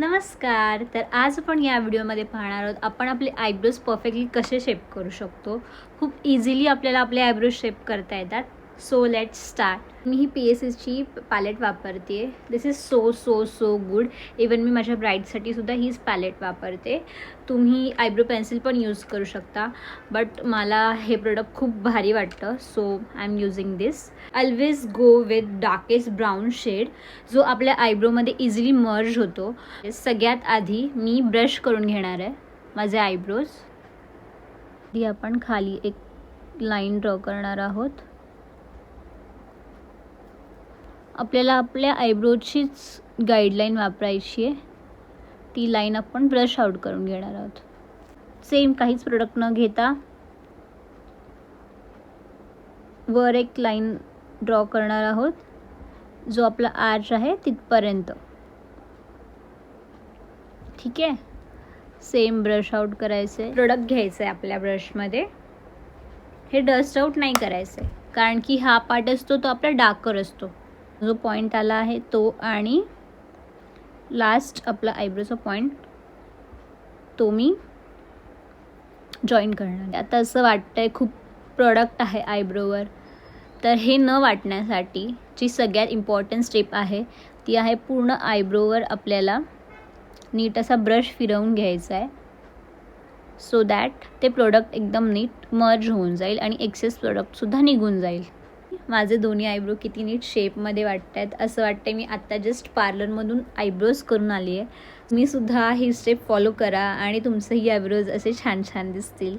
नमस्कार. तर आज आपण या व्हिडिओमध्ये पाहणार आहोत आपण आपले आयब्रोज परफेक्टली कसे शेप करू शकतो. खूप इझिली आपल्याला आपले आयब्रोज शेप करता येतात. So let's start. मी ही PSSची पॅलेट वापरते. This is so good. Even मी माझ्या ब्राईडसाठी सुद्धा हीच पॅलेट वापरते. तुम्ही आयब्रो पेन्सिल पण यूज करू शकता, बट मला हे प्रोडक्ट खूप भारी वाटतं, so I am using this. Always go with darkest brown shade जो आपल्या आयब्रोमध्ये इझिली मर्ज होतो. सगळ्यात आधी मी ब्रश करून घेणार आहे माझे आयब्रोज. आधी आपण खाली एक लाईन ड्रॉ करणार आहोत. आपल्याला आपल्या आयब्रोचीच गाईडलाईन वापरायची आहे. ती लाईन आपण ब्रश आउट करून घेणार आहोत. सेम काहीच प्रोडक्ट न घेता वर एक लाईन ड्रॉ करणार आहोत जो आपला आर्च आहे तिथपर्यंत. ठीक आहे. सेम ब्रश आउट करायचं आहे. प्रोडक्ट घ्यायचं आहे आपल्या ब्रशमध्ये. हे डस्ट आउट नाही करायचं आहे कारण की हा पार्ट असतो तो आपला डार्कर असतो. जो पॉईंट आला आहे तो आणि लास्ट आपला आयब्रोचा पॉईंट तो मी जॉईन करणार. आता असं वाटतंय खूप प्रोडक्ट आहे आयब्रोवर, तर हे न वाटण्यासाठी जी सगळ्यात इम्पॉर्टंट स्टेप आहे ती आहे पूर्ण आयब्रोवर आपल्याला नीट असा ब्रश फिरवून घ्यायचा आहे. सो दॅट ते प्रोडक्ट एकदम नीट मर्ज होऊन जाईल आणि एक्सेस प्रोडक्टसुद्धा निघून जाईल. माझे दोन्ही आयब्रो किती नीट शेपमध्ये वाटत आहेत. असं वाटतं मी आत्ता जस्ट पार्लरमधून आयब्रोज करून आली आहे. मी सुद्धा ही स्टेप फॉलो करा आणि तुमचंही आयब्रोज असे छान छान दिसतील.